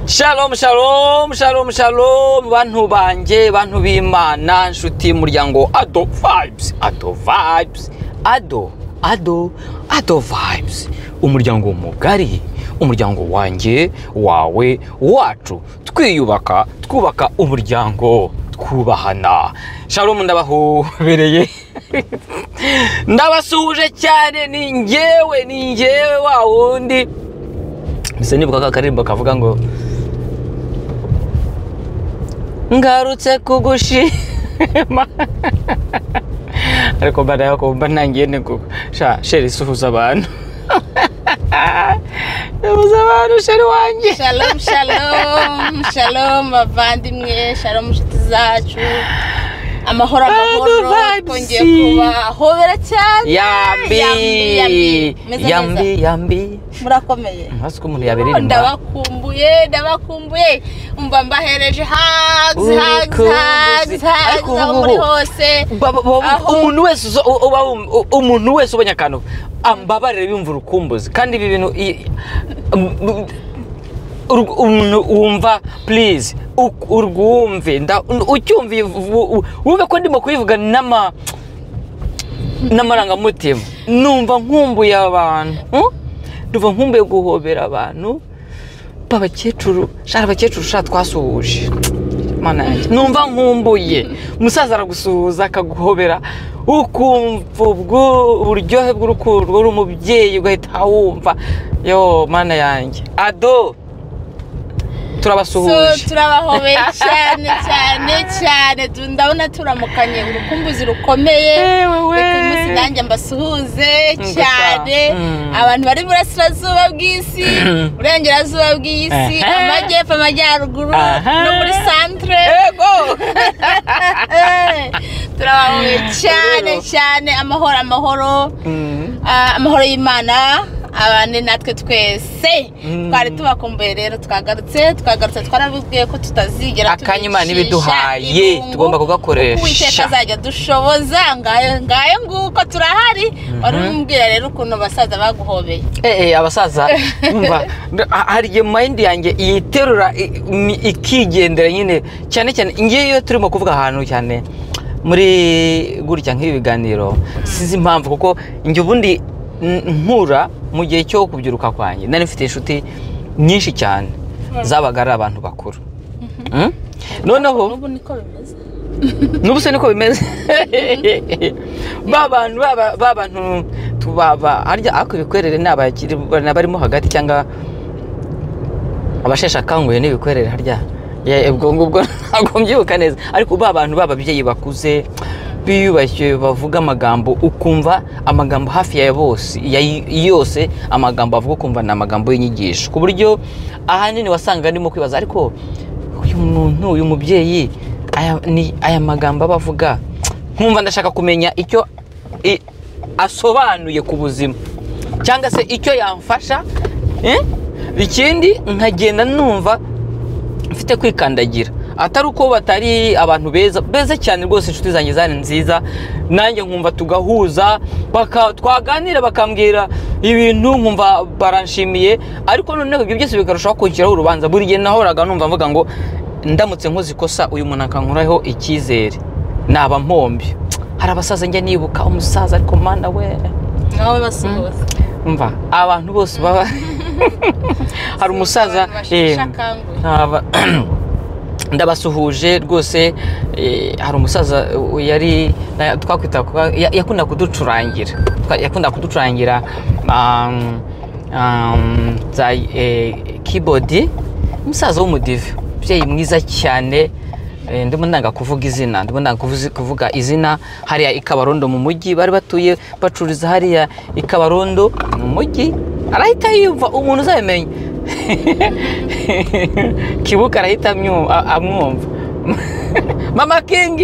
Shalom, shalom, shalom, shalom, bantu banje, bantu b'Imana, nshuti muryango Ado Vibes, Ado Vibes, Ado Vibes, umuryango mugari, umuryango wanje, wawe, wacu, twubaka umuryango, twubahana. Shalom, ndabahobereye. Ndabasuhuje cyane, ni njyewe wa wundi. Mbese nibuka kakarimbo kavuga ngo ngarutse kugushima ariko badaye ko banangiye ne sha sheri suhuza abantu sheri wanje. Shalom, shalom, shalom bavandimwe, shalom nshuti zacu, amahoro twongeye kubahobera cyane. Yambi murakomeye. Hasi ko umuntu yabiririmba. Ndabakumbuye umva mbahereje hugs muri hose. Umuntu wese ubonye akantu ambabarire bimva urukumbuzi kandi ibi bintu wumva please urwumve ucyumviye wumve ko ndimo kubivuga n'amarangamutima. Numva nkumbuye abantu, ndumva nkumbuye guhobera abantu babakecuru, abakecuru twasuhuje. Mana yanjye numva nkumbuye umusaza aragusuhuza akaguhobera ukumva uburyohe bw'urukundo rw'umubyeyi ugahita wumva yo mana yanjye. Ado turabasuhuje, turabahobeye cyane ndabona turamukanye urukumbuzi rukomeye. Reka umunsi nanjye mbasuhuze cyane abantu bari burasirazuba bw'isi, burengerazuba bw'isi, amajyepfo, amajyaruguru no muri centre. Turabahobeye cyane amahoro y'Imana abane natwe twese. Twari tubakumbuye rero twagarutse twarabwiye ko tutazigera akanyuma nibiduhaye tugomba kugakoresha. Uwiteka azajya dushoboza. ngayo nguko turahari. Warumbwira rero ukuntu basaza baguhobeye. Abasaza umva hari igihe mind yanjye yiterura ikigendera nyine cyane ngiye turimo kuvuga ahantu cyane muri gutya nk'ibiganiro. Sizi impamvu kuko njye ubundi nkura mu gihe cyo kubyiruka kwanjye nari mfite inshuti nyinshi cyane zabaga ari abantu bakuru. Noneho n'ubu se niko bimeze. Babantu tubaba harya akubikwerere n'abarimo hagati cyangwa abashesha kanguye n'ibikwerere harya ubwo ntabwo mbyibuka neza, ariko babantu bababyeyi bakuze biyubashye bavuga amagambo ukumva amagambo hafi ya bose yose amagambo avuga ukumva na amagambo y'inyigisho, ku buryo ahanini wasanga ndimo kwibaza ariko uyu mubyeyi aya magambo abavuga nkumva ndashaka kumenya icyo asobanuye ku buzima cyangwa se icyo yamfasha. Ikindi nkagenda numva mfite kwikandagira, atari uko batari abantu beza cyane rwose. Inshuti zanjye zari nziza, nanjye nkumva tugahuza, twaganira bakambwira ibintu nkumva baranshimiye, ariko noneho ibyo byose bikarushaho kunshyiraho urubanza. Buri gihe nahoraga numva mvuga ngo ndamutse nkoze ikosa uyu muntu akankuraho icyizere naba mpombi. Hari abasaza njya nibuka umusaza ariko mana we nawe basuhuza umva abantu bose baba hari umusaza ndabasuhuje rwose. Hari umusaza yari twakwita yakunda kuducurangira za keyboard. Umusaza w'umudive, umubyeyi mwiza cyane. Ndimo ndanga kuvuga izina hariya i Kabarondo mu mujyi, bari batuye bacuriza hariya i Kabarondo mu mujyi. Arahita yumva umuntu uzabimenya Kibuka arahita amwumva. Mama King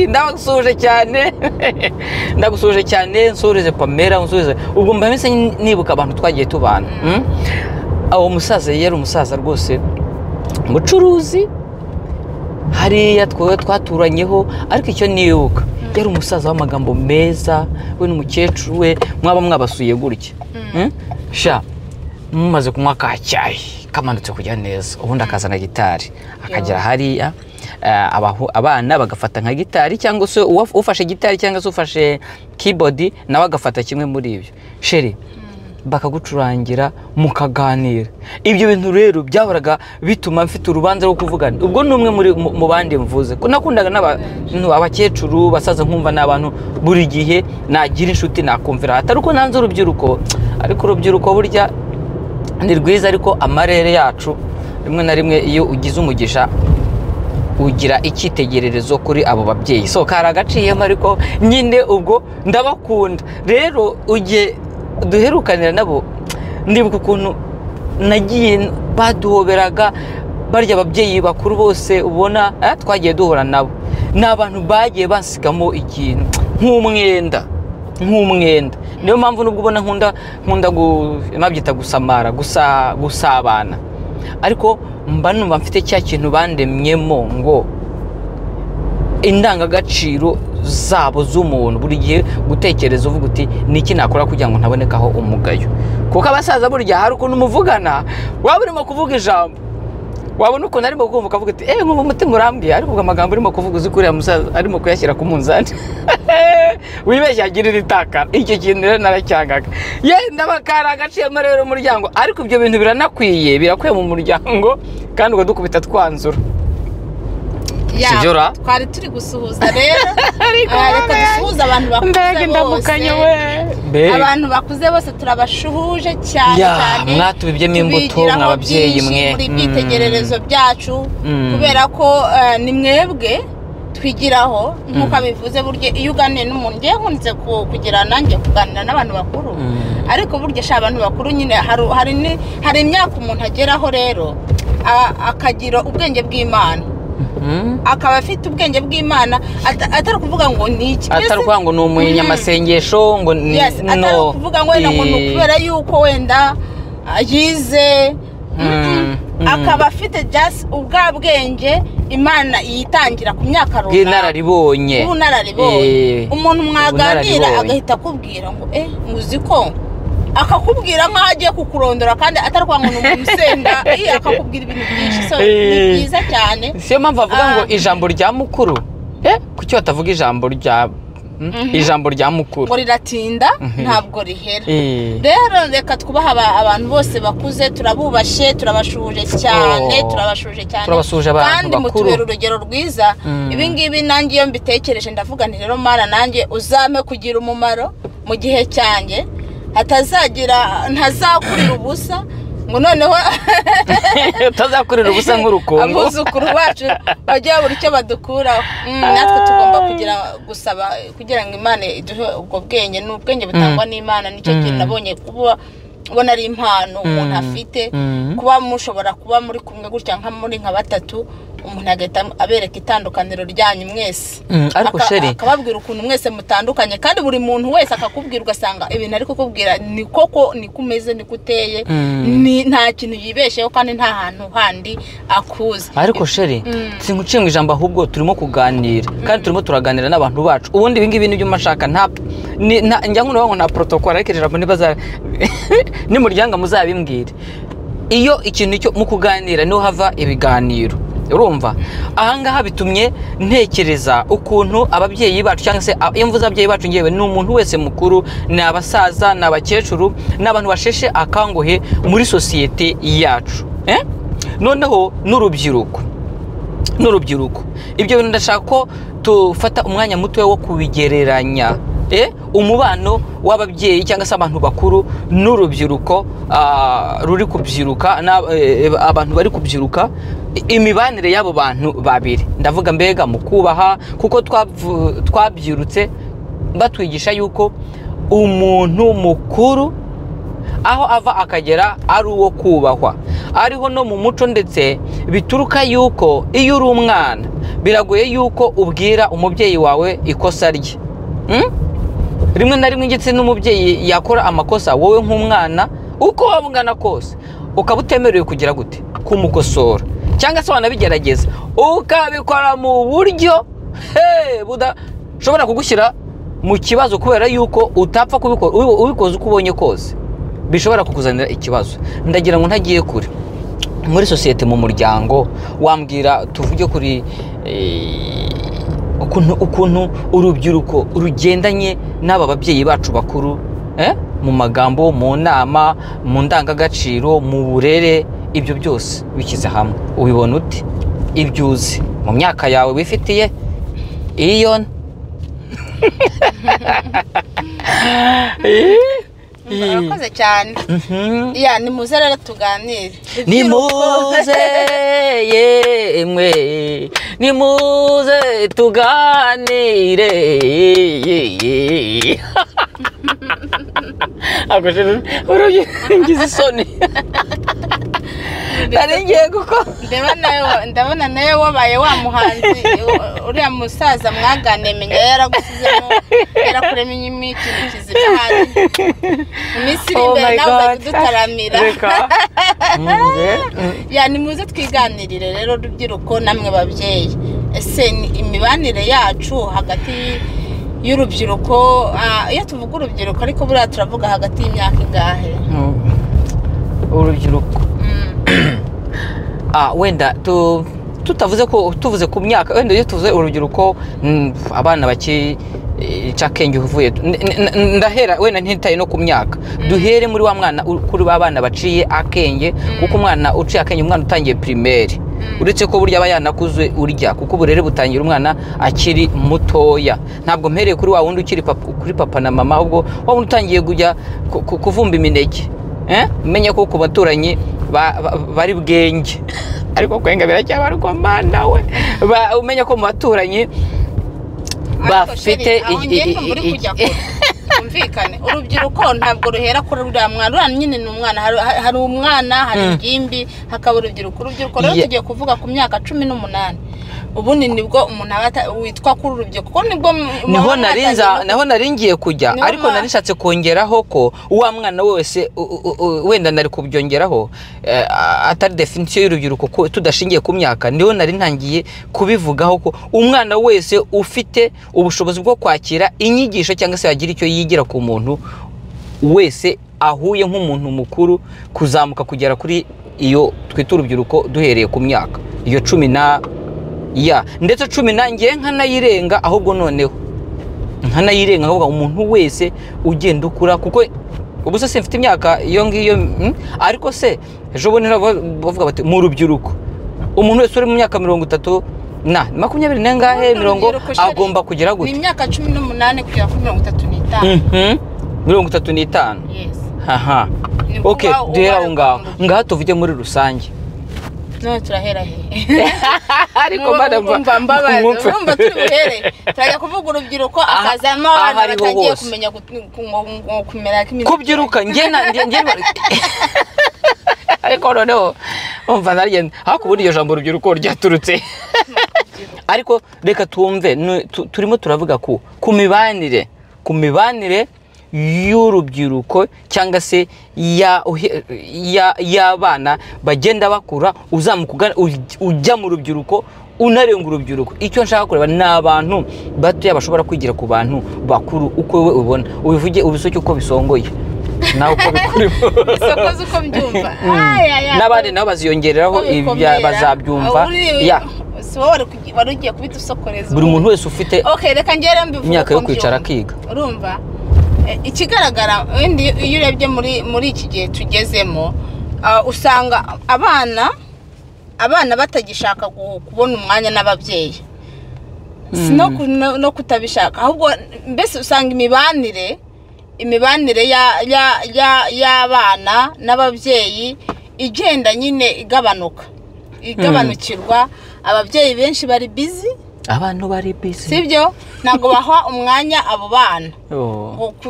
ndagusuhuje cyane nsuhurize Pamela, nsuhurize ubwo mbamese nibuka abantu twagiye tubana. Aho musaza yari umusaza rwose umucuruzi hariya twaturanyeho, ariko icyo nibuka yari umusaza w'amagambo meza. We n'umukecuru we mwaba mwabasuye gutya mumaze kunywa ka cyayi kamanutse kujya neza ubundi akazana gitari akagera hariya abana bagafata nka gitari cyangwa se ufashe gitari cyangwa se ufashe keyboard nawe agafata kimwe muri ibyo sheri bakagucurangira mukaganira. Ibyo bintu rero byahoraga bituma mfite urubanza rwo kuvugana. Ubwo numwe mu bandi mvuze ko nakundaga n'abantu abakecuru basaza nkumva n'abantu buri gihe nagira inshuti nakumvira atari uko nanze urubyiruko, ariko urubyiruko burya ni rwiza, ariko amarere yacu rimwe na rimwe iyo ugize umugisha ugira icyitegererezo kuri abo babyeyi. So karagaciyemo, ariko nyine ubwo ndabakunda rero ujye duherukanira nabo. Ndibuka ukuntu nagiye baduhoberaga barya ababyeyi bakuru bose ubona twagiye duhura nabo, ni abantu bagiye bansigamo ikintu nk'umwenda. Niyo mpamvu nubwo ubona nkunda nabyita gusamara, gusabana, ariko mba numva mfite cya kintu bandemyemo ngo indangagaciro zabo z'umuntu, buri gihe gutekereza uvuga uti niki nakora kugira ngo ntabonekaho umugayo. Kuko abasaza burya hari ukuntu muvugana waba urimo kuvuga ijambo wabona ukuntu arimo kumva ukavuga uti nkumva umutima urambwiye, ariko amagambo urimo kuvuga uzi kuriya musaza arimo kuyashyira ku munzani wibeshya agirira itakara. Icyo kintu rero naracyangaga yenda bakaragaciyemo rero umuryango, ariko ibyo bintu birakwiye mu muryango kandi ubwo dukubita twanzura. Ya, twari turi gusuhuza rero reka dusuhuze abantu bakuze bose. Abantu bakuze bose turabashuhuje cyane cyane, mwatubibyemo imbuto mw'ababyeyi mwe muri byitegererezo byacu, kubera ko ni mwebwe twigiraho nk'uko bivuze. Burya iyo uganiye n'umuntu, ngiye nkunze kugira nanjye kuganira n'abantu bakuru, ariko burya abantu bakuru nyine hari imyaka umuntu ageraho rero akagira ubwenge bw'Imana, akaba afite ubwenge bw'Imana, atari kuvuga ngo ni iki, atari kuvuga ngo ni umunyamasengesho, ngo atari kuvuga ngo wenda ngo ni ukubera yuko wenda yize, akaba afite just ubwa bwenge Imana yitangira ku myaka runaka, bw'inararibonye. Umuntu mwaganira agahita akubwira ngo muzi ko, akakubwira nk'aho agiye kukurondora kandi atari kwa ngo ni umusenda, akakubwira ibintu byinshi. So ni byiza cyane. Siyo mpamvu avuga ngo ijambo rya mukuru, kuki batavuga ijambo rya mukuru ngo riratinda ntabwo rihera. Rero reka twubaha abantu bose bakuze, turabubashe, turabashuje cyane, kandi mutubera urugero rwiza. Ibi ngibi nanjye iyo mbitekereje ndavuga nti rero Mana, nanjye uzame kugira umumaro mu gihe cyanjye, ntazakurira ubusa, ngo noneho utazakurira ubusa nk'urukungu abuzukuru bacu bajya buri icyo badukuraho. Natwe tugomba gusaba kugira ngo Imana iduhe ubwo bwenge. Ni ubwenge butangwa n'Imana, nicyo kintu nabonye ubona ari impano umuntu afite, kuba mushobora kuba muri kumwe gutya muri nka batatu, umuntu agahita abereka itandukaniro ryanyu mwese, ariko sheri akababwira ukuntu mwese mutandukanye, kandi buri muntu wese akakubwira ugasanga ibintu ari kukubwira ni koko, ni kumeze, ni kuteye, nta kintu yibesheho kandi nta hantu handi akuze. Ariko sheri singuciye mu ijambo, ahubwo turimo kuganira kandi turimo turaganira n'abantu bacu. Ubundi ibi ngibi nibyo mashaka, njya nkuno ngo nta protocol, ariko ijambo nibaza nimuryango muzabimbwire. Iyo ikintu cyo mu kuganira niho hava ibiganiro, urumva. Ahangaha bitumye ntekereza ukuntu ababyeyi bacu, cyangwa se iyo mvuze ababyeyi bacu ngewe ni umuntu wese mukuru, ni abasaza, ni abakecuru, ni abantu basheshe akanguhe muri sosiyete yacu, noneho n'urubyiruko. Ibyo bintu ndashaka ko tufata umwanya muto wo kubigereranya, umubano w'ababyeyi cyangwa se abantu bakuru n'urubyiruko ruri kubyiruka, abantu bari kubyiruka, imibanire y'abo bantu babiri. Ndavuga mbega mu kubaha, kuko twabyirutse batwigisha yuko umuntu mukuru aho ava akagera ari uwo kubahwa. Ariho no mu muco ndetse bituruka yuko iyo uri umwana biragoye yuko ubwira umubyeyi wawe ikosa rye. Rimwe na rimwe igitse n'umubyeyi yakora amakosa, wowe nk'umwana uko wabungana kose ukaba utemerewe kugira gute kumukosora, cyangwa se wanabigerageza ukabikora mu buryo budashobora kugushyira mu kibazo, kubera yuko utapfa kubikora ubikoze uko ubonye kose. bishobora kukuzanira ikibazo. Ndagira ngo ntagiye kure muri sosiyete, mu muryango, wambwira tuvuge kuri ukuntu urubyiruko rugendanye n'aba babyeyi bacu bakuru, mu magambo, mu nama, mu ndangagaciro, mu burere, ibyo byose bishyize hamwe ubibona ute? Ibyo uzi mu myaka yawe wifitiye iyo murakoze cyane. Ya nimuze rero tuganire, nimuze yemwe, nimuze tuganire. Urugize isoni naringiye kuko ndabona nawe wabaye wa muhanzi uriya musaza mwaganiye, menya yaragusizemo, yarakuremye ikintu kizima hano iminsi iri imbere nawe uzajya udutaramira. Ya nimuze twiganirire rero rubyiruko, namwe babyeyi. Ese imibanire yacu hagati y'urubyiruko, iyo tuvuga urubyiruko ariko buriya turavuga hagati y'imyaka ingahe? Urubyiruko wenda tuvuze ku myaka, wenda iyo tuvuze urubyiruko, abana bakica akenge uvuye, ndahera wenda ntitaye no ku myaka, duhere muri wa mwana, kuri ba bana baciye akenge, kuko umwana uciye akenge, umwana utangiye primaire, uretse ko burya aba yanakuze urya, kuko uburere butangira umwana akiri mutoya. Ntabwo mpereye kuri wa wundi ukiri kuri papa na mama, ahubwo wa wundi utangiye kujya kuvumba imineke, umenye ko ku baturanyi bari bwenge, ariko kwenga biracyabarwa mana we, umenye ko mu baturanyi bafite umvikane. Urubyiruko ntabwo ruhera kuri uriya mwana, uriya nyine ni umwana, hari umwana, hari ingimbi, hakaba urubyiruko. Urubyiruko rero tugiye kuvuga ku myaka 18, ubundi nibwo umuntu witwa kuri urubyiruko, kuko nibwo naho naringiye kujya, ariko narishatse kongeraho ko uwa mwana wese wenda nari kubyongeraho, atari definition y'urubyiruko ko tudashingiye ku myaka, niho nari ntangiye kubivugaho ko umwana wese ufite ubushobozi bwo kwakira inyigisho cyangwa se yagira icyo yigira ku muntu wese ahuye nk'umuntu mukuru, kuzamuka kugera kuri iyo twita urubyiruko duhereye ku myaka iyo 10 ndetse 10 ngiye nkanayirenga, ahubwo noneho nkanayirenga, ahubwo umuntu wese ugenda ukura, kuko ubu se mfite imyaka iyo ngiyo, ariko se ejo bundi bavuga bati mu rubyiruko umuntu wese uri mu myaka 30 na 20 nangahe 40 agomba kugera gute? Ni imyaka 18 kugera kuri 35. 35. Yes. Aha. Okay, duhera ngaho tuvuge muri rusange. No turahera he? Ariko umva tubuhere. Turajya kuvuga urubyiruko akazama abantu batagiye kumenya kumera kimwe. Kubyiruka ngena ariko noneho umva narye hakubundi iyo jambo urubyiruko ryaturutse. Ariko reka tumve, turimo turavuga ku mibanire y'urubyiruko cyangwa se y'abana bagenda bakura, uzamuka ujya mu rubyiruko, unarenga urubyiruko. Icyo nshaka kureba ni abantu batoya bashobora kwigira ku bantu bakuru, uko wowe ubona, ubivuge ubisoke uko bisongoye nawe uko bikurimo, bisokoze uko mbyumva. N'abandi nabo baziyongereraho bazabyumva. Wari ugiye kubidusokoreza buri muntu wese ufite reka ngere mbivuga imyaka yo kwicara akiga. Urumva ikigaragara iyo urebye muri iki gihe tugezemo, usanga abana batagishaka kubona umwanya n'ababyeyi, no kutabishaka, ahubwo mbese usanga imibanire y'abana n'ababyeyi igenda nyine igabanukirwa. Ababyeyi benshi bari busy, abantu bari busy, sibyo? Ntago baha umwanya abo bana ku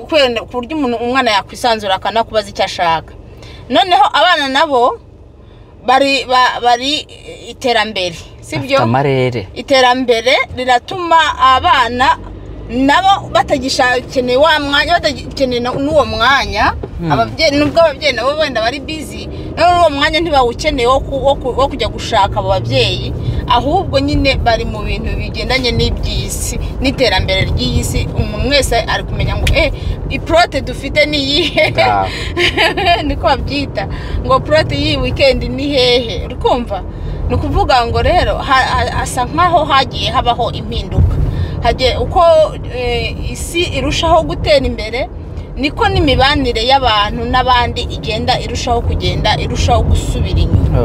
buryo umwana yakwisanzura akanakubaza icyo ashaka. Noneho abana nabo bari iterambere, sibyo? Iterambere riratuma abana nabo batagishakeneye wa mwanya, batagikeneye n'uwo mwanya. Nubwo ababyeyi nabo wenda bari busy, n'uwo mwanya ntibawukeneye wo kujya gushaka abo babyeyi, ahubwo nyine bari mu bintu bigendanye n'iby'isi n'iterambere ry'isi. Umuntu wese ari kumenya ngo iprote dufite ni iyihe, niko babyita ngo prote y'iyi weekend ni hehe. Urikumva? Ni ukuvuga ngo rero asa nkaho hagiye habaho impinduka, hagiye uko isi irushaho gutera imbere niko n'imibanire y'abantu n'abandi igenda irushaho gusubira inyuma.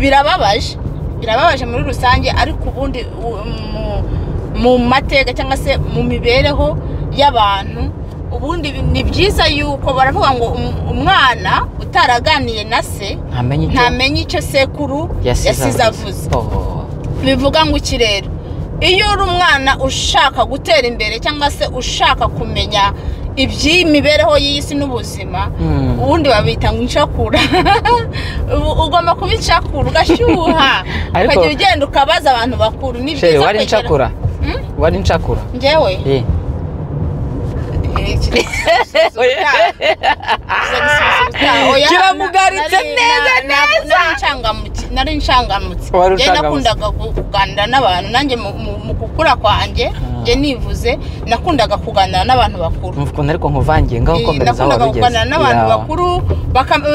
Birababaje muri rusange, ariko ubundi mu mateka cyangwa se mu mibereho y'abantu ubundi ni byiza yuko baravuga ngo umwana utaraganiye na se ntamenye icyo sekuru yasize avuze. Bivuga ngo iki rero, iyo uri umwana ushaka gutera imbere cyangwa se ushaka kumenya iby'imibereho y'isi n'ubuzima, ubundi babita ngo incakura. Ugomba kuba incakura ugashyuha, ukajya ugenda ukabaza abantu bakuru. Ni byiza wari incakura? Wari incakura? Njyewe kiramugaritse neza. Nari nshangamutse, nakundaga kuganira n'abantu. Nanjye mu gukura kwanjye njye nivuze nakundaga kuganira n'abantu bakuru. Mvuga ariko nkuvangiye ngaho komereza aho nakundaga kuganira n'abantu bakuru,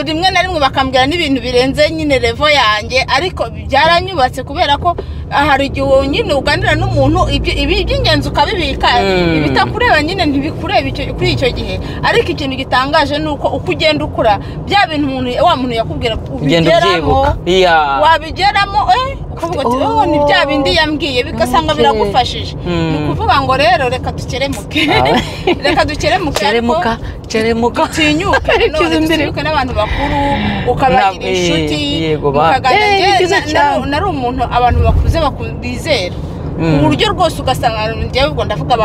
rimwe na rimwe bakambwira n'ibintu birenze nyine level yanjye, ariko byaranyubatse kubera ko hari igihe nyine uganira n'umuntu iby'ingenzi ukabibika, ibitakureba nyine ntibikureba kuri icyo gihe. Ariko ikintu gitangaje ni uko ugenda ukura bya bintu wa muntu yakubwira ubigeramo, wabigeramo ukavuga ati ni bya bindi yambwiye, bigasanga biragufashije. Ni ukuvuga ngo rero reka dukeremuke, ceremuka utinyuke n'abantu bakuru, ukabagira inshuti, ukaganira. Nari umuntu abantu bakuze bizera ku buryo rwose ugasanga njyewe ubwo ndavuga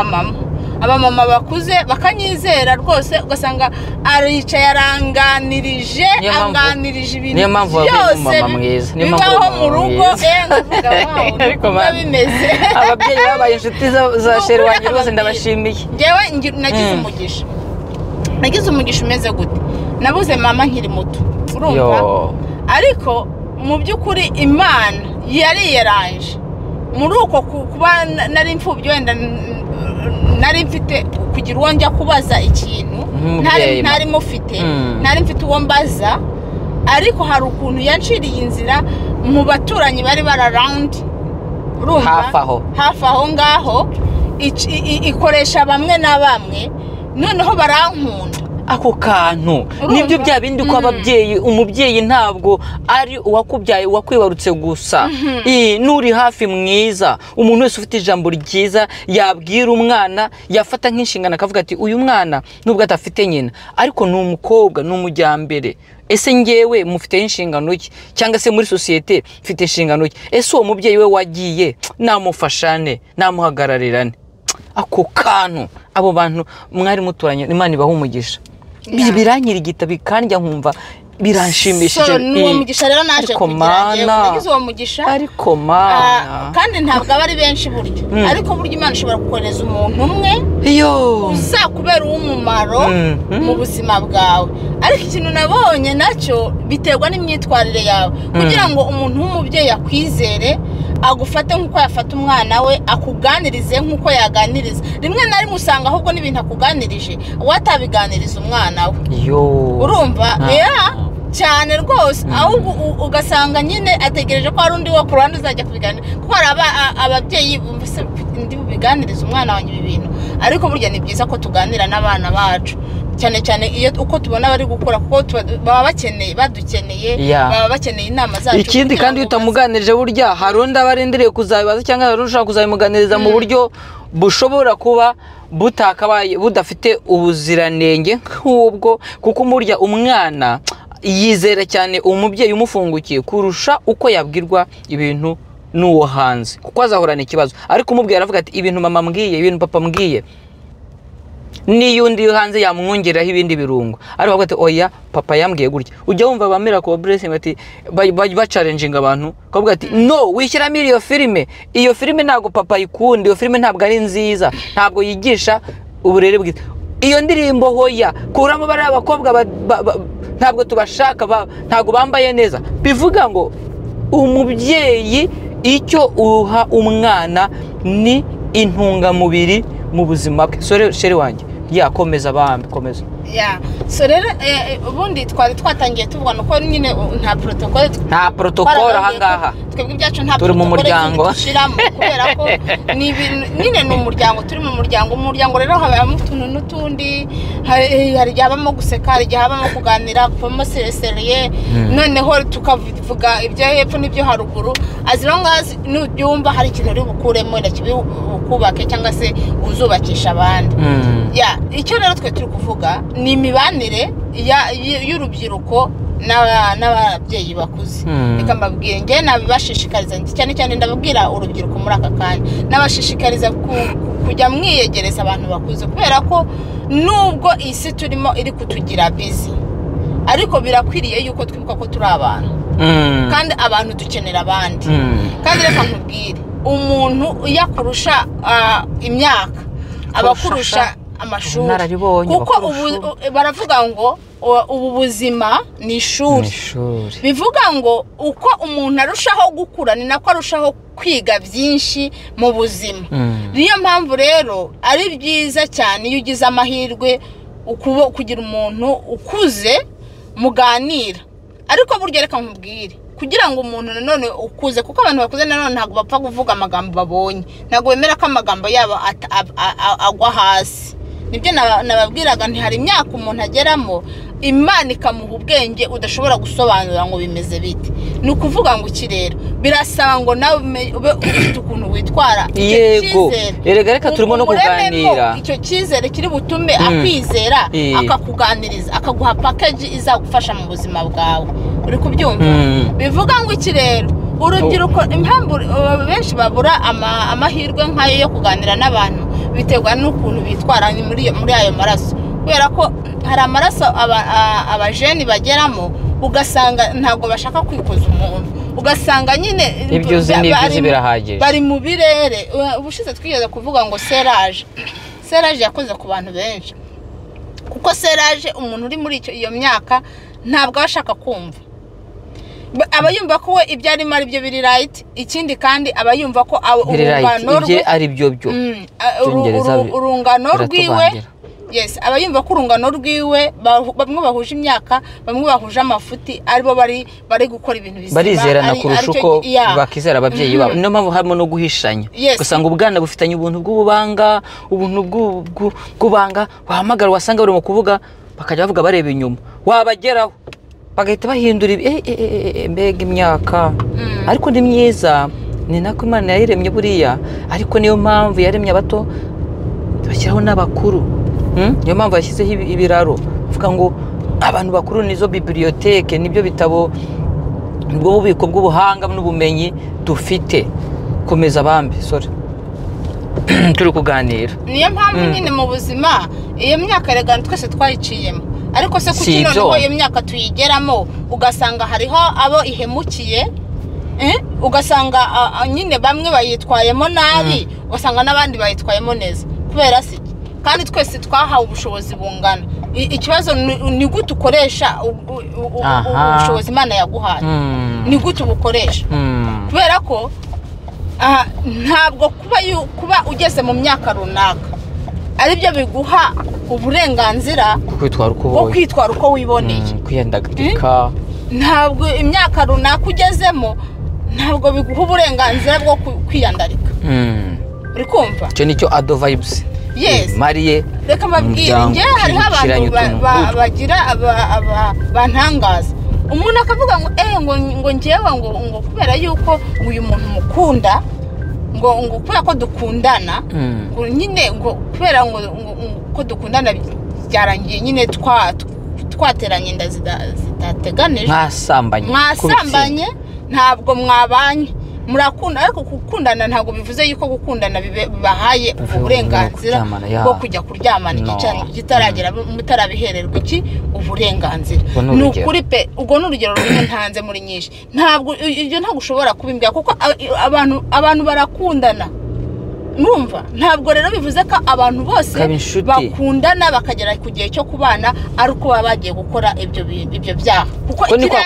abamama bakuze bakanyizera rwose, ugasanga aricaye aranganirije ibintu byose bibaho mu rugo. Ngavuga bimeze ababyeyi babaye inshuti za sheri wanjye rwose ndabashimiye. Njyewe nagize umugisha umeze gute, nabuze mama nkiri muto, urumva? Ariko mu by'ukuri Imana yari yaranje muri uko kuba nari imfubyi, wenda nari mfite kugira uwo njya kubaza ikintu ntari mfite uwo mbaza, ariko hari ukuntu yanciriye inzira mu baturanyi bari around, urumva? Hafi aho ngaho ikoresha bamwe na bamwe, noneho barankunda. Ako kantu nibyo bya bindi ko ababyeyi, umubyeyi ntabwo ari uwakubyaye uwakwibarutse gusa. Nuri hafi mwiza, umuntu wese ufite ijambo ryiza yabwira umwana, yafata nk'inshingano akavuga ati uyu mwana nubwo atafite nyina ariko ni umukobwa, ni umujyambere. Ese ngewe mufite inshingano ki, cyangwa se muri societe mfite inshingano ki? Ese uwo mubyeyi we wagiye namufashane, namuhagararirane. Ako kantu abo bantu mwari muturanye, Imana ibaha umugisha. Biranyirigita bikandya nkumva biranshimishije. N'uwo mugisha rero naje kugira, nagize uwo mugisha, ariko Mana kandi ntabwo aba ari benshi buryo, ariko buryo Imana ishobora gukoreza umuntu umwe uzakubera uw'umumaro mu buzima bwawe. Ariko ikintu nabonye nacyo biterwa n'imyitwarire yawe, kugira ngo umuntu w'umubyeyi akwizere, agufate nk'uko yafata umwana we, akuganirize nk'uko yaganiriza. Rimwe na rimwe usanga ahubwo n'ibintu akuganirije watabiganiriza umwana we, urumva? Cyane rwose, ahubwo ugasanga nyine ategereje ko hari undi wo ku ruhande uzajya kubiganira, kuko hari ababyeyi ndi bubiganiriza umwana wanjye ibi bintu. Ariko burya ni byiza ko tuganira n'abana bacu, cyane cyane iyo uko tubona bari gukura, kuko baba bakeneye, badukeneye, baba bakeneye inama zacu. Ikindi kandi utamuganirije burya hari undi abarindiriye kuzabibaza, cyangwa hari ushaka kuzabimuganiriza mu buryo bushobora kuba butakabaye budafite ubuziranenge nk'ubwo, kuko murya umwana yizera cyane umubyeyi umufungukiye kurusha uko yabwirwa ibintu n'uwo hanze, kuko azahorana ikibazo. Ariko umubyeyi aravuga ati ibintu mama mbwiye, ibintu papa mbwiye, n'iyundi hanze yamwongeraho ibindi birungo, ariko avuga ati oya papa yambwiye gutya. Ujya wumva ba Miracle Blessing ati bacalenjinga abantu, akavuga ati no wishyiramo iyo filime ntabwo papa yikunda, iyo filime ntabwo ari nziza, ntabwo yigisha uburere bwiza. Iyo ndirimbo hoya kuramo bari abakobwa ntabwo tubashaka, ntabwo bambaye neza. Bivuga ngo umubyeyi icyo uha umwana ni intungamubiri mu buzima bwe. So sheri wanjye yakomeza bambi komeza. So rero ubundi twari twatangiye tuvuga nuko nyine nta protocole ahangaha twebwe ibyacu nta turi mu muryango dushiramo kubera ko ni nyine ni umuryango turi mu muryango rero habamo utuntu n'utundi hari habamo guseka hari habamo kuganira kupamo seriye noneho tukavuga ibyo hepfo n'ibyo haruguru as long as n'ubyumva hari ikintu uri bukuremo ndakibi ukubake cyangwa se uzubakisha abandi. Icyo rero twe turi kuvuga ni imibanire y'urubyiruko n'ababyeyi bakuze. Reka mbabwire nge nabibashishikariza cyane cyane ndababwira urubyiruko muri aka kanya nabashishikariza kujya mwiyegereza abantu bakuze kubera ko nubwo isi turimo iri kutugira busy ariko birakwiriye yuko twibuka ko turi abantu kandi abantu dukenera abandi. Kandi reka nkubwire umuntu yakurusha imyaka abakurusha amashuri kuko baravuga ngo ubu buzima ni ishuri. Bivuga ngo uko umuntu arushaho gukura ni nako arushaho kwiga byinshi mu buzima. Niyo mpamvu rero ari byiza cyane iyo ugize amahirwe kugira umuntu ukuze muganira. Ariko burya reka nkubwire kugira ngo umuntu nanone ukuze kuko abantu bakuze nanone ntabwo bapfa kuvuga amagambo babonye ntabwo bemera ko amagambo yabo agwa hasi. Nibyo nababwiraga ntihari imyaka umuntu ageramo Imana ikamuha ubwenge udashobora gusobanura ngo bimeze bite. Ni ukuvuga ngo iki rero birasaba ngo nawe ube ufite ukuntu witwara. Yego erega reka turimo no kuganira icyo cyizere kiri butume akwizera akakuganiriza akaguha package izagufasha mu buzima bwawe. Uri kubyumva? Bivuga ngo iki rero urubyiruko impamvu benshi babura amahirwe nkayo yo kuganira n'abantu biterwa n'ukuntu bitwara muri ayo maraso. Kubera ko hari amaraso abajeni bageramo ugasanga ntabwo bashaka kwikoza umuntu ugasanga nyine ibyo birahagije bari mu birere. Ubushize twigeze kuvuga ngo Serage yakoze ku bantu benshi kuko Serage umuntu uri muri iyo myaka ntabwo abashaka kumva abayumva ko we ibyo arimo ari byo biri right. Ikindi kandi abayumva ko urungano rwe ari byo urungano rwiwe abayumva ko urungano rwiwe bamwe bahuje imyaka bamwe bahuje amafuti aribo bari gukora ibintu bizima barizerana kurusha uko bakizera ababyeyi babo. Niyo mpamvu harimo no guhishanya gusanga ubwana bufitanye ubuntu bw'ububanga wahamagara wasanga bari mu kuvuga bakajya bavuga bareba inyuma wabageraho bagahita bahindura mbega imyaka ariko ni myiza ni nako Imana yayiremye buriya ariko niyo mpamvu yaremye abato bashyiraho n'abakuru. Niyo mpamvu yashyizeho ibiraro uvuga ngo abantu bakuru nizo bibliothèque nibyo bitabo nibwo bubiko bw'ubuhanga n'ubumenyi dufite. Komeza bambi turi kuganira. Niyo mpamvu nyine mu buzima iyo myaka regana twese twayiciyemo ariko se kuki noneho iyo myaka tuyigeramo ugasanga hariho abo ihemukiye ugasanga nyine bamwe bayitwayemo nabi ugasanga n'abandi bayitwayemo neza kubera se kandi twese twahawe ubushobozi bungana. Ikibazo ni gute ukoresha ubushobozi Imana yaguhaye ni gute ubukoresha kubera ko ntabwo kuba ugeze mu myaka runaka ari byo biguha uburenganzira bwo kwitwara uko wiboneye kwiyandagurika. Ntabwo imyaka runaka ugezemo ntabwo biguha uburenganzira bwo kwiyandarika. Uri kumva? Icyo nicyo Ado Vibes mariye. Reka mbabwire nge hariho abantu bagira bantangaza umuntu akavuga ngo ngewe ngo kubera yuko uyu muntu mukunda ngo kubera ko dukundana ngo nyine ngo kubera ngo ko dukundana byarangiye nyine twateranye inda zitateganije mwasambanye ntabwo mwabanye murakunda ariko gukundana ntabwo bivuze yuko gukundana bibahaye uburenganzira bwo kujya kuryamana igihe kitaragera mutarabihererwa iki uburenganzira. Ni ukuri pe ubwo n'urugero rumwe ntanze muri nyinshi ntabwo ibyo ntabwo ushobora kubimbya kuko abantu barakundana numva ntabwo rero bivuze ko abantu bose bakundana bakagera ku gihe cyo kubana ari uko baba bagiye gukora ibyo byaha kuko ko ni kwa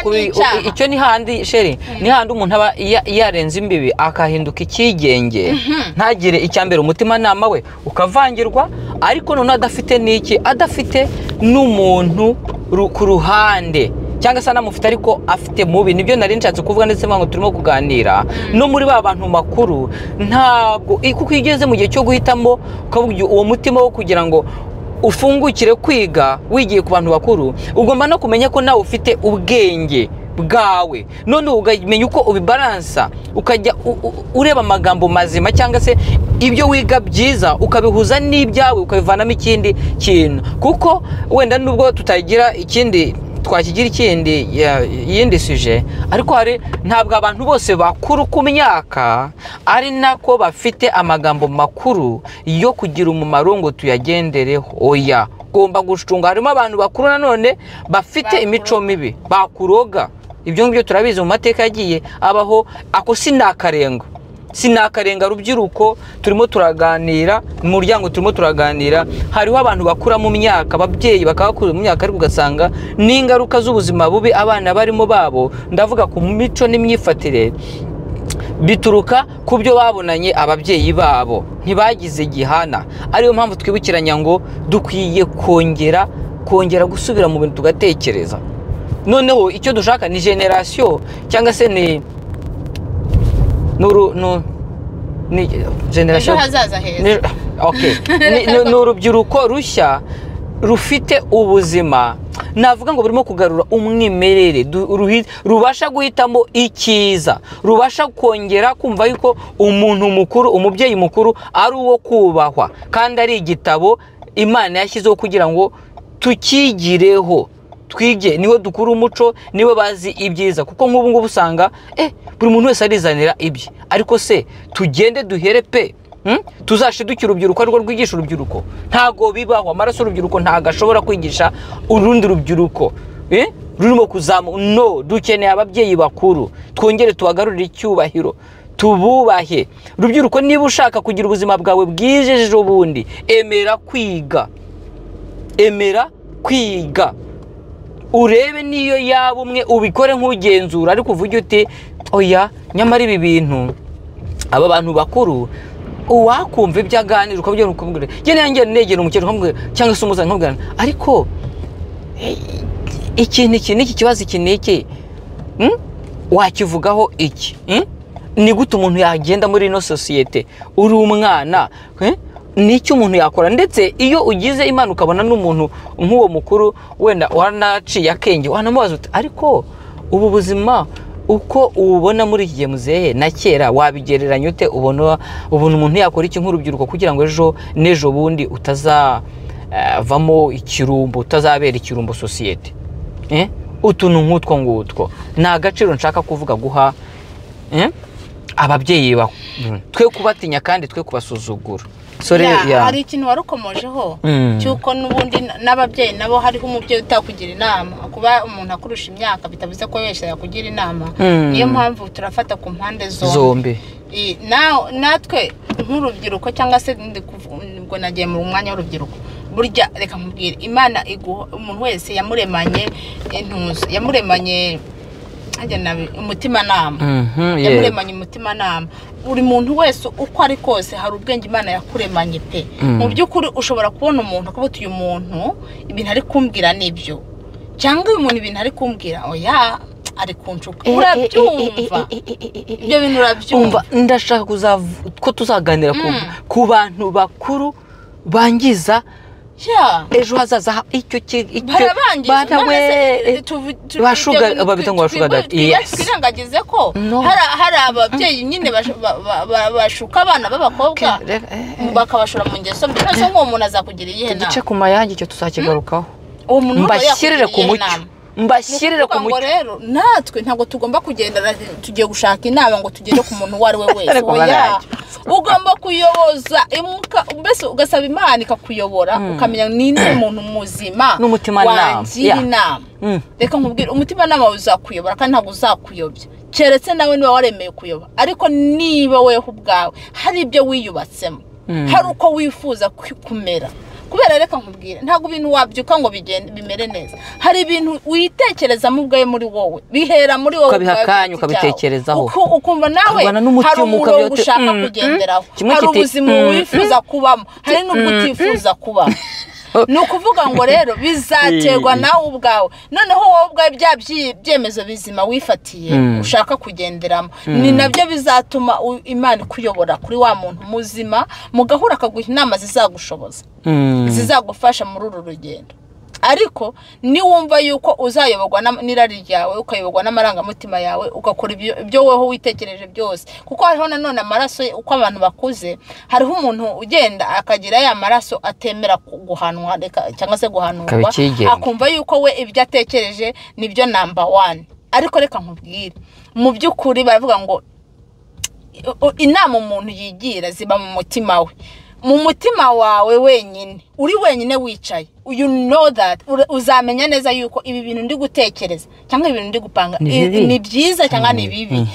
icyo ni handi sheri ni handi umuntu aba yarenze imbibi akahinduka ikigenge ntagire icyambere umutima nama we ukavangirwa ariko none adafite niki adafite n'umuntu ku ruhande cyangwa se anamufite ariko afite mubi nibyo nari nshatse kuvuga ndetse mwango turimo kuganira no muri ba bantu makuru ntabwo kuko igeze mu gihe cyo guhitamo ukavuga uwo mutima wo kugira ngo ufungukire kwiga wigiye ku bantu bakuru ugomba no kumenya ko nawe ufite ubwenge bwawe none ugamenya uko ubibalansa ukajya ureba amagambo mazima cyangwa se ibyo wiga byiza ukabihuza n'ibyawe ukabivanamo ikindi kintu kuko wenda nubwo tutagira ikindi twakigira ikindi yindi suje ariko hari ntabwo abantu bose bakuru ku myaka ari nako bafite amagambo makuru yo kugira umumaro ngo tuyagendereho oya gomba gushunga harimo abantu bakuru nanone bafite imico mibi bakuroga ibyo ngibyo turabizi mu mateka yagiye abaho ako sinakarenga rubyiruko turimo turaganira mu muryango turimo turaganira hariho abantu bakura mu myaka ababyeyi bakabakura mu myaka ariko ugasanga n'ingaruka z'ubuzima bubi abana barimo babo ndavuga ku mico n'imyifatire bituruka ku byo babonanye ababyeyi babo ntibagize gihana ariyo mpamvu twibukiranya ngo dukwiye kongera gusubira mu bintu tugatekereza noneho icyo dushaka ni generation cyangwa se ni generation hazaza heza okay ni urubyiruko rushya rufite ubuzima navuga ngo burimo kugarura umwimerere rubasha guhitamo icyiza rubasha kongera kumva yuko umuntu mukuru umubyeyi mukuru ari uwo kubahwa kandi ari igitabo Imana yashyizeho kugira ngo tukigireho twige niwe dukura umuco niwe bazi ibyiza kuko nk'ubu ngubu usanga buri muntu wese arizanira ibye ariko se tugende duhere pe tuzashidukira urubyiruko ariko rwigisha urubyiruko ntago bibaho amaraso urubyiruko ntago ashobora kwigisha urundi rubyiruko rurimo kuzamuka no dukeneye ababyeyi bakuru twongere tubagarurire icyubahiro tububahe urubyiruko niba ushaka kugira ubuzima bwawe bwijeje ubundi emera kwiga urebe niyo yaba umwe ubikore nk'ugenzura ariko uvuge uti oya nyamara ibi bintu aba bantu bakuru uwakumva ibyo aganira ukabyo ukamubwira njye negera umukecuru nkamubwira cyangwa se umuzana nkamubwira ariko iki kibazo iki wakivugaho iki ni gute umuntu yagenda muri ino sosiyete uri umwana nicyo umuntu yakora ndetse iyo ugize Imana ukabona n'umuntu nk'uwo mukuru wenda wanaciye akenge wanamubaza uti ariko ubu buzima uko ubona muri iki gihe muzehe na kera wabigereranya ute ubona umuntu yakora iki nk'urubyiruko kugira ngo ejo n'ejo bundi utazavamo ikirumbo utazabera ikirumbo sosiyete utuntu nk'utwo ngutwo ni agaciro nshaka kuvuga guha ababyeyi twe kubatinya kandi twe kubasuzugura hari ikintu warukomojeho cyuko n'ubundi n'ababyeyi nabo hariho umubyeyi utakugira inama kuba umuntu akurusha imyaka bitavuze ko wese yakugira inama niyo mpamvu turafata ku mpande zombi natwe nk'urubyiruko cyangwa se ngo nagiye mu mwanya w'urubyiruko burya reka nkubwire Imana umuntu wese yamuremanye umutimanama yamuremanye umutimanama buri muntu wese uko ari kose hari ubwenge Imana yakuremanye pe mu by'ukuri ushobora kubona umuntu akavuga uyu muntu ibintu ari kumbwira nibyo cyangwa uyu muntu ibintu ari kumbwira oya ari kunshuka urabyumva ibyo bintu urabyumva ndashaka ko tuzaganira ku bantu bakuru bangiza ejo hazaza icyo bashuga babita ngo bashuga dati twirengagize ko hari ababyeyi nyine bashuka abana b'abakobwa bakabashora mu ngeso mbi nose nk'uwo muntu azakugira iyihe nama igice ku mayange icyo tuzakigarukaho mbashyirire ku mucyo mbashyirire ku mucyo rero natwe ntabwo tugomba kugendera tugiye gushaka inama ngo tugere ku muntu uwo ari we wese ugomba kuyoboza mbese ugasaba Imana ikakuyobora ukamenya ninde muntu muzima wangira inama reka nkubwire umutimanama uzakuyobora kandi ntabwo uzakuyobya keretse nawe niba waremeye kuyoba ariko niba weho ubwawe hari ibyo wiyubatsemo hari uko wifuza kumera kubera reka nkubwire ntago ibintu wabyuka ngo bigende bimere neza hari ibintu witekereza mu bwawe muri wowe bihera muri wowe ukabihakanya ukabitekerezaho ukumva nawe hari umurongo ushaka kugenderaho hari ubuzima wifuza kubamo hari n'ubwo utifuza kubamo ni ukuvuga ngo rero bizaterwa nawe ubwawe noneho wowe ubwawe bya byemezo bizima wifatiye ushaka kugenderamo ni nabyo bizatuma Imana ikuyobora kuri wa muntu muzima mugahura akaguha inama zizagushoboza zizagufasha muri uru rugendo ariko ni wumva yuko uzayoborwa n'irari ryawe ukayoborwa n'amarangamutima yawe ugakora ibyo wowe witekereje byose kuko hariho nanone amaraso uko abantu bakuze hariho umuntu ugenda akagira ya maraso atemera guhanwa cyangwa se guhanurwa akumva yuko we ibyo atekereje nibyo number 1 ariko reka nkubwire mu by'ukuri baravuga ngo inama umuntu yigira ziba mu mutima we mu mutima wawe wenyine uri wenyine wicaye you know that uzamenya neza yuko ibi bintu ndi gutekereza cyangwa ibintu ndi gupanga ni byiza cyangwa ni bibi